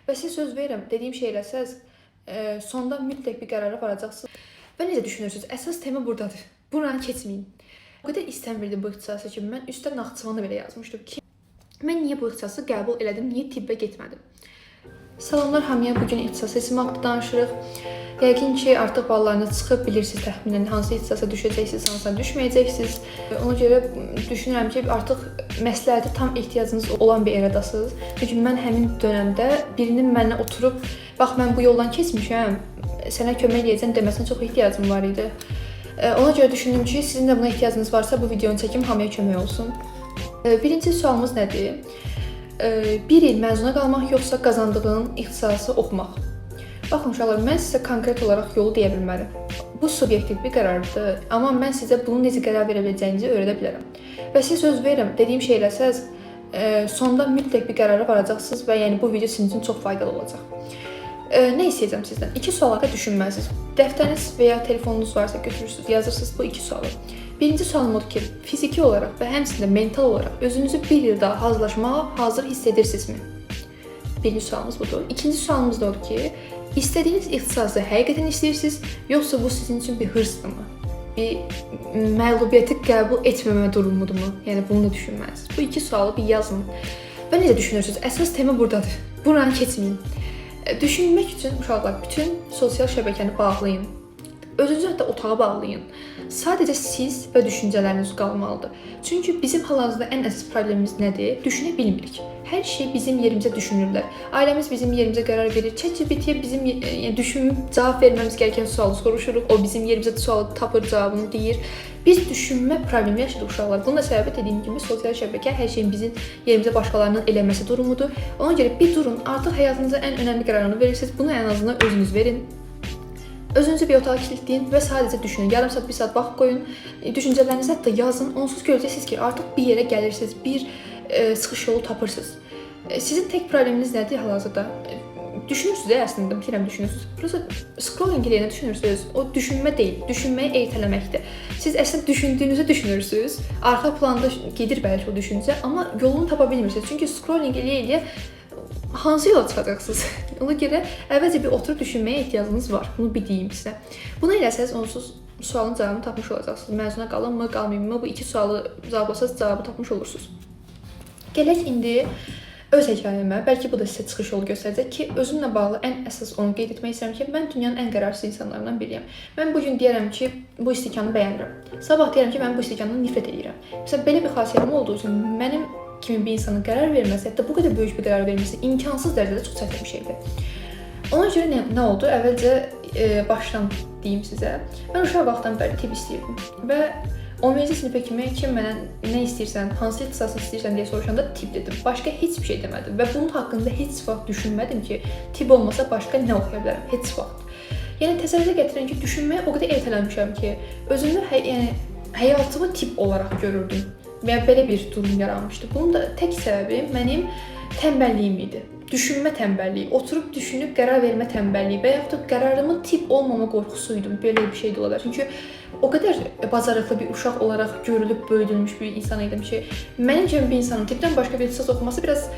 Və sizə söz verirəm, dediyim şey eləsəz, sonda mütləq bir qərara varacaqsınız. Və necə düşünürsünüz? Əsas tema burdadır. Buranı keçməyin. O qədər istəmirdim bu ixtisası ki, mən üstə Naxçıvanda belə yazmışdım ki, mən niyə bu ixtisası qəbul elədim, niyə tibbə getmədim? Salamlar hamıya, bugün ixtisas seçimi haqqında danışırıq. Yəqin ki, artıq ballarınız çıxıb, bilirsiniz təxminən hansı ixtisasa düşəcəksiniz, hansına düşməyəcəksiniz. Ona görə düşünürəm ki, artıq məsləhətə tam ehtiyacınız olan bir eradasınız. Çünki mən həmin dönəmdə birinin mənə oturub, bax mən bu yoldan keçmişəm, sənə kömək edəcəm deməsinə çox ehtiyacım var idi. Ona görə düşündüm ki, sizin də buna ehtiyacınız varsa bu videonu çəkim, hamıya kömək olsun. Birinci sualımız nədir? Bir il məzuna qalmaq yoxsa qazandığın ixtisası oxumaq? Baxın uşaqlar, mən sizə konkret olaraq yolu deyə bilmərəm. Bu subyektiv bir qərardır, amma mən sizə bunu necə qərar verə biləcəyinizi öyrədə bilərəm. Və sizə söz verirəm, dediyim şey eləsəz, sonda mütləq bir qərara varacaqsınız və yəni bu video sizin üçün çox faydalı olacaq. Nə istəyəcəm sizdən? 2 sual haqqında düşünməlisiniz. Dəftəriniz və ya telefonunuz varsa götürürsünüz, yazırsınız bu 2 sualı. Birinci sualım odur ki, fiziki olaraq və həmçinin də mental olaraq özünüzü bir il daha hazırlaşmağa hazır hiss edirsinizmi? Birinci sualımız budur. İkinci sualımız da odur ki, istədiyiniz ixtisası həqiqətən istəyirsiniz, yoxsa bu sizin üçün bir hırsdırmı? Bir məğlubiyyəti qəbul etməmə durumudurmu? Yəni bunu da düşünməlisiniz. Bu 2 sualı bir yazın. Və necə düşünürsünüz? Əsas tema burdadır. Buranı keçməyin. Düşünmək üçün uşaqlar bütün sosial şəbəkəni bağlayın. Özünüzü hətta otağa bağlayın. Sadəcə siz və düşüncələriniz qalmalıdır. Çünki bizim hal-hazırda ən əsas problemimiz nədir? Düşünə bilmirik. Hər şey bizim yerimizə düşünürlər. Ailəmiz bizim yerimizə qərar verir. ChatGPT-yə bizim düşünüb cavab verməmiz gərəkən sualı soruşuruq. O bizim yerimizə sualı tapır, cavabını deyir. Biz düşünmə problemi yaşadıq uşaqlar. Bunun da səbəbi dediyim kimi sosial şəbəkə hər şeyin bizim yerimizə başqalarının eləməsi durumudur. Ona görə bir durun, artıq həyatınızda ən önəmli qərarını verirsiniz. Bunu ən azından özünüz verin. Özünüzü bir otağa kilitləyin və sadəcə düşünün. Yarım saat, 1 saat vaxt qoyun. Düşüncələrinizi hətta yazın. Onsuz görəcəksiniz ki, artıq bir yerə gəlirsiniz, bir çıxış yolu tapırsınız. Sizin tək probleminiz nədir hal-hazırda? Düşünürsünüz əslində, bilirəm düşünürsünüz. Prosta scrolling eləyənə düşünürsünüz. O düşünmə deyil, düşünməyi ertələməkdir. Siz əslində düşündüyünüzü düşünürsünüz. Arxa planda gedir bəlkə o düşüncə, amma yolunu tapa bilmirsiniz. Çünki scrolling eləyə-eləyə hansı yola çıxacaqsınız? Ona görə əvvəlcə bir oturub düşünməyə ehtiyacınız var. Bunu biləyim sizə. Bunu eləsəz onsuz sualın cavabını tapmış olacaqsınız. Məzuna qalınmı, qalmayımmı? Bu 2 sualı cavablasanız cavabı tapmış olursunuz. Gələk indi öz hekayəmə. Bəlkə bu da sizə çıxış yolu göstərəcək ki, özümlə bağlı ən əsas onu qeyd etmək istəyirəm ki, mən dünyanın ən qərarsız insanlarından biriyəm. Mən bu gün deyərəm ki, bu istikanı bəyənirəm. Sabah deyərəm ki, mən bu istikandan nifrət edirəm. Məsələn, belə bir xasiyyətim olduğu üçün mənim kimi bir insanın qərar verməsi, hətta bu qədər böyük bir qərar verməsi imkansız dərəcədə çox çətin bir şeydir. Ona görə nə oldu? Əvvəlcə başdan deyim sizə. Mən uşaq vaxtdan bəri tibb istəyirdim və 11-ci sinifə kimi kim mənə nə istəyirsən, hansı ixtisası istəyirsən deyə soruşanda tibb dedim. Başqa heç bir şey demədim və bunun haqqında heç vaxt düşünmədim ki, tibb olmasa başqa nə oxuya bilərəm, heç vaxt. Yəni təsəvvürə gətirən ki, düşünməyə o qədər ertələmişəm ki, özümü həyatımı tibb olaraq görürdüm. Və belə bir durum yaranmışdı. Bunun da tək səbəbi mənim tənbəlliyim idi. Düşünmə tənbəlliyi, oturub düşünüb qərar vermə tənbəlliyi və yaxud da qərarımın tibb olmama qorxusuydum. Belə bir şey də olar. Çünki o qədər bacarıqlı bir uşaq olaraq görülüb böyüdülmüş bir insan idim ki, mənim kimi bir insanın tibbdən başqa bir ixtisas oxuması biraz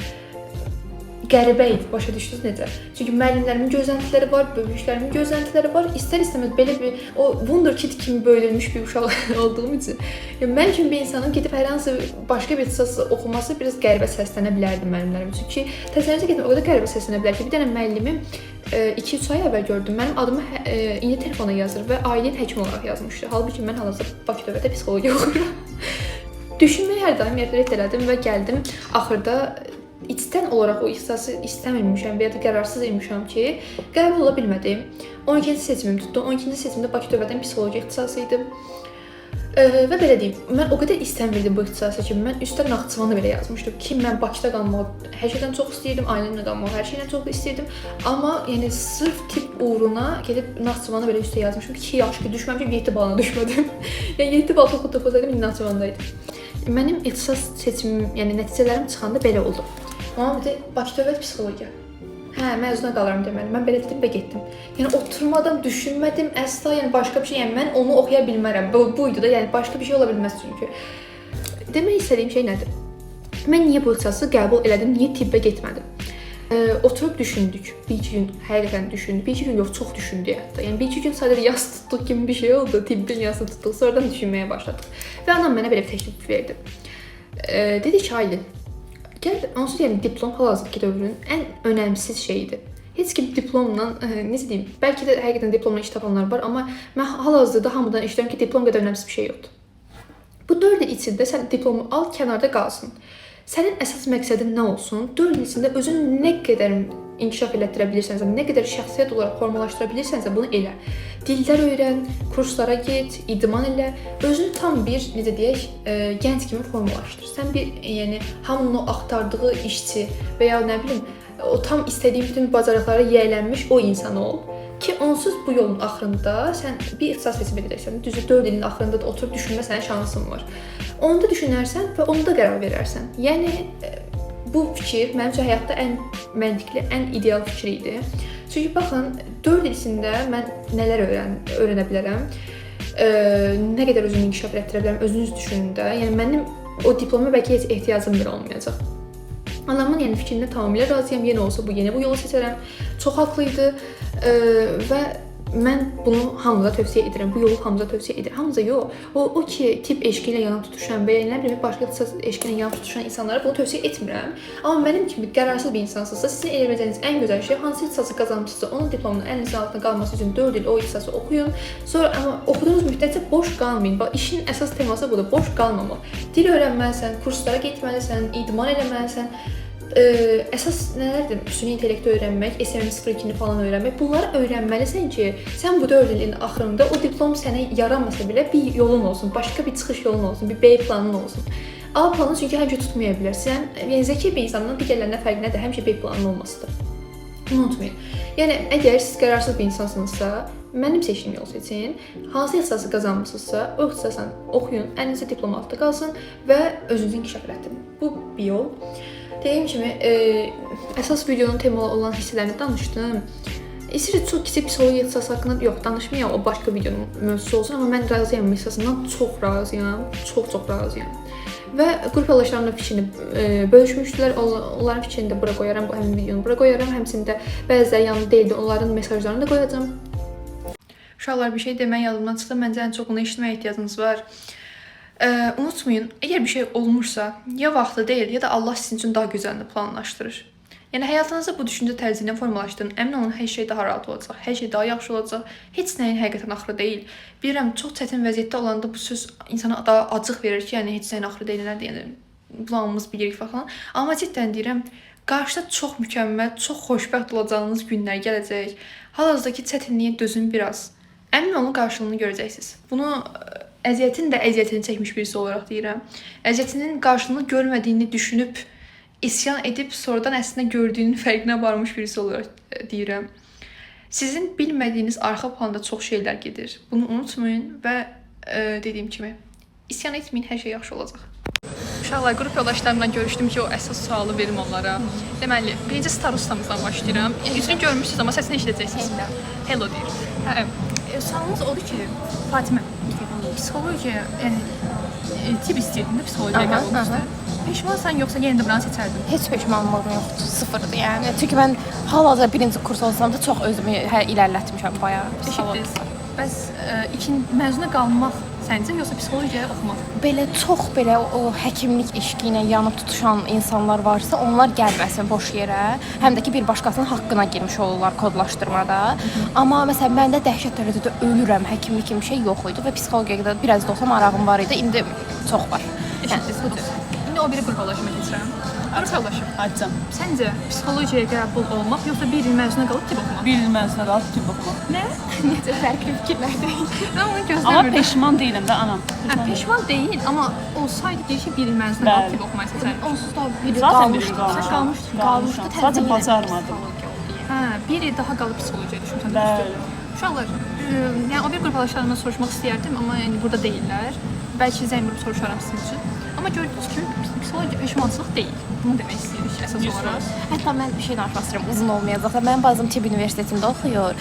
qəribə idi, başa düşdünüz necə? Çünki müəllimlərimin gözləntiləri var, böyüklərimin gözləntiləri var. İstər-istəməz belə bir o wunderkid kimi böyüdülmüş bir uşaq olduğum üçün, mən kimi bir insanın gedib hər hansı başqa bir ixtisas oxuması biraz qəribə səslənə bilərdi müəllimlərim üçün ki, təsəvvürünüzə gətirmək o qədər qəribə səslənə bilər ki, bir dənə müəllimim 2-3 ay əvvəl gördüm. Mənim adımı indi telefona yazır və ailənin həkimi olaraq yazmışdı. Halbuki mən hal-hazırda Bakı Dövlət Psixologiya oxuyuram. Düşünməyi hər daim rədd elədim və gəldim axırda içdən olaraq o ixtisası istəmirmişəm və ya da qərarsız imişəm ki, qəbul ola bilmədim. 12-ci seçimim tutdu. 12-ci seçimdə Bakı Dövlət Psixologiya ixtisası idi. Və belə deyim, mən o qədər istəmirdim bu ixtisası ki, mən üstə Naxçıvanda belə yazmışdım ki, mən Bakıda qalmağı hər şeydən çox istəyirdim, ailəmlə qalmağı hər şeydən çox istəyirdim. Amma yəni sırf tibb uğruna gedib Naxçıvanda belə üstə yazmışdım ki, 2 yaxşı ki, düşməmişim, 7 balına düşmədim. Yəni 7 bal toxudsaydım, indi Naxçıvandaydım. Mənim ixtisas seçimim, yəni nəticələrim çıxanda belə oldu. Amma bir də Bakı Dövlət Psixologiya. Məzuna qalaram deməli. Mən belə dedim və getdim. Yəni oturmadan düşünmədim əsla, yəni başqa bir şey, yəni mən onu oxuya bilmərəm. Buydu da, yəni başqa bir şey ola bilməz çünki. Demək istədiyim şey nədir? Mən niyə bu ixtisası qəbul elədim, niyə tibbə getmədim? Oturub düşündük. 1-2 gün həqiqətən düşündük. 1-2 gün yox, çox düşündük hətta. Yəni 1-2 gün sadəcə yas tutduq kimi bir şey oldu. Tibbin yası tutduq. Sonradan düşünməyə başladıq. Və anam mənə belə bir təklif verdi. Dedi ki, Aylin, gəl onsuz yəni diplom hal-hazırki dövrün ən önəmsiz şeyidir. Heç kim diplomla, necə deyim, bəlkə də həqiqətən diplomla iş tapanlar var, amma mən hal-hazırda hamıdan eşidirəm ki, diplom qədər önəmsiz bir şey yoxdur. Bu 4 il içində sən diplomu al, kənarda qalsın. Sənin əsas məqsədin nə olsun? 4 il içində özünü nə qədər inkişaf elətdirə bilirsənsə, nə qədər şəxsiyyət olaraq formalaşdıra bilirsənsə, bunu elə. Dillər öyrən, kurslara get, idman elə, özünü tam bir, necə deyək, gənc kimi formalaşdır. Sən bir, yəni hamının o axtardığı işçi və ya nə bilim, o tam istədiyi bütün bacarıqlara yiyələnmiş o insan ol. Ki onsuz bu yolun axırında sən bir ixtisas seçim edəcəksən. Düzü 4 ilin axırında da oturub düşünmə sənə şansın var. Onu da düşünərsən və onda qərar verərsən. Yəni bu fikir mənim üçün həyatda ən məntiqli, ən ideal fikir idi. Çünki baxın, 4 il içində mən nələr öyrənə bilərəm, nə qədər özümü inkişaf etdirə bilərəm özünüz düşünün də. Yəni mənim o diploma bəlkə heç ehtiyacım belə olmayacaq. Anamın yəni fikrinə tamamilə razıyam. Yenə olsa bu yolu seçərəm. Çox haqlıydı və mən bunu hamıza tövsiyə edirəm. Bu yolu hamıza tövsiyə edirəm. Hamıza yox. O ki, tibb eşqi ilə yanıb tutuşan və nə bilim başqa ixtisas eşqi ilə yanıb tutuşan insanlara bunu tövsiyə etmirəm. Amma mənim kimi qərarsız bir insansınızsa, sizin eləyə biləcəyiniz ən gözəl şey hansı ixtisası qazanmısınızsa, onun diplomunun əlinizin altında qalması üçün 4 il o ixtisası oxuyun. Sonra amma oxuduğunuz müddətcə boş qalmayın. Bax, işin əsas teması budur, boş qalmamaq. Dil öyrənməlisən, kurslara getməlisən, idman eləməlisən. Əsas nələrdir? Süni intellekti öyrənmək, SMM 02-ni falan öyrənmək. Bunları öyrənməlisən ki, sən bu 4 ilin axırında o diplom sənə yaramasa belə bir yolun olsun, başqa bir çıxış yolun olsun, bir B planın olsun. A planı çünki həmişə tutmaya bilər. Sən yəni zəki bir insandan digərlərinə fərqi nədir? Həmişə B planının olmasıdır. Bunu unutmayın. Yəni əgər siz qərarsız bir insansınızsa, mənim seçdiyim yolu seçin. Hansı ixtisası qazanmısınızsa, o ixtisasdan oxuyun, əlinizdə diplom altında qalsın və özünüzü inkişaf etdirin. Bu bir yol. Dediyim kimi, əsas videonun temalı olan hissələrini danışdım. İstəyirəm çox kiçik psixologiya ixtisası haqqında yox, danışmayam, o başqa videonun mövzusu olsun, amma mən razıyam ixtisasından, çox razıyam, çox razıyam. Və qrup yoldaşlarımla fikrini bölüşmüşdülər, onların fikrini də bura qoyaram, bu həmin videonu bura qoyaram, həmçində bəziləri yanımda deyildi, onların mesajlarını da qoyacağam. Uşaqlar, bir şey demək yadımdan çıxdı, məncə ən çox bunu eşitməyə ehtiyacınız var. Unutmayın, əgər bir şey olmursa, ya vaxtı deyil, ya da Allah sizin üçün daha gözəlini planlaşdırır. Yəni həyatınızda bu düşüncə tərzi ilə formalaşdırın. Əmin olun, hər şey daha rahat olacaq, hər şey daha yaxşı olacaq. Heç nəyin həqiqətən axırı deyil. Bilirəm, çox çətin vəziyyətdə olanda bu söz insana daha acıq verir ki, yəni heç nəyin axırı deyil, yəni bulanımız bilirik falan. Amma cidden deyirəm, qarşıda çox mükəmməl, çox xoşbəxt olacağınız günlər gələcək. Hal-hazırdakı çətinliyə dözün biraz. Əmin olun, qarşılığını görəcəksiniz. Bunu əziyyətin də əziyyətini çəkmiş birisi olaraq deyirəm. Əziyyətinin qarşılığını görmədiyini düşünüb, isyan edib, sonradan əslində gördüyünün fərqinə varmış birisi olaraq deyirəm. Sizin bilmədiyiniz arxa planda çox şeylər gedir. Bunu unutmayın və dediyim kimi, isyan etməyin, hər şey yaxşı olacaq. Uşaqlar, qrup yoldaşlarımla görüşdüm ki, o əsas sualı verim onlara. Deməli, birinci starostamızdan başlayıram. Üzünü görmüşsünüz, amma səsini eşidəcəksiniz. Hello deyir. Sualımız odur ki, Fatimə, psixologiya, yəni tibb istəyirdin də psixologiya qəbul olmuşdu. Peşmansan yoxsa yenə də buranı seçərdin? Heç peşmanlığım yoxdur, sıfırdır yəni. Çünki mən hal-hazırda birinci kurs olsam da çox özümü irəlilətmişəm bayağı. Eşitdiniz. Bəs məzuna qalmaq səncə yoxsa psixologiyaya oxumaq? Belə çox belə o həkimlik eşqi ilə yanıb tutuşan insanlar varsa, onlar gəlməsin boş yerə. Həm də ki bir başqasının haqqına girmiş olurlar kodlaşdırmada. Amma məsələn məndə dəhşət dərəcədə ölürəm, həkimlik kimi şey yox idi və psixologiyada biraz da olsa marağım var idi. İndi çox var. Eşitdiniz. İndi o biri qrup yoldaşıma keçirəm. Qrup yoldaşım. Açacağım. Səncə psixologiyaya qəbul olmaq yoxsa bir il məzuna qalıb tibb oxumaq? Bir il məzuna qalıb tibb oxumaq. Nə? Necə fərqli fikirlərdir. Mən onu gözləmirdim. Amma peşman deyiləm də anam. Peşman deyil, amma olsaydı deyir ki, bir il məzuna qalıb tibb oxumayı seçərdim. Onsuz da biri Zaten qalmışdı. biri Qalmışdı. Sadəcə bacarmadım. Hə, bir il daha qalıb psixologiyaya düşmüşəm. Bəli. Uşaqlar, yəni o bir qrup yoldaşlarımdan soruşmaq istəyərdim, amma yəni burada deyillər. Bəlkə zəng vurub soruşaram sizin üçün. Amma gördüyünüz kimi psixologiya peşmançılıq deyil. Bunu demək istəyirik əsas 100%. olaraq. Hətta mən bir şey danışmaq istəyirəm, uzun olmayacaq da. Mənim bacım tibb universitetində oxuyur.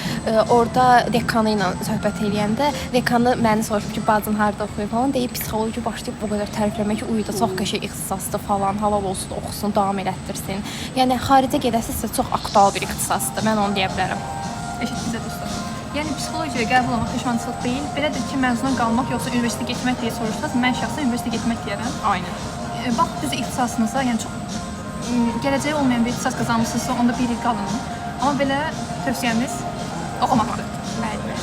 Orda dekanı ilə söhbət eləyəndə dekanı məni soruşub ki, bacın harda oxuyur falan, deyib psixoloji başlayıb bu qədər tərifləmək ki, uyda çox qəşəng ixtisasdır falan, halal olsun, oxusun, davam elətdirsin. Yəni xaricə gedəsinizsə çox aktual bir ixtisasdır. Mən onu deyə bilərəm. Eşitdinizə dostlar. Yəni psixologiyaya qəbul olmaq peşmançılıq deyil. Belədir ki, məzuna qalmaq yoxsa universitetə getmək deyə soruşsanız, mən şəxsən universitetə getmək deyərəm. Aynen. Bax düz ixtisasınıza, yəni çox gələcəyi olmayan bir ixtisas qazanmısınızsa, onda bir il qalın. Amma belə tövsiyəmiz oxumaqdır. Bəli.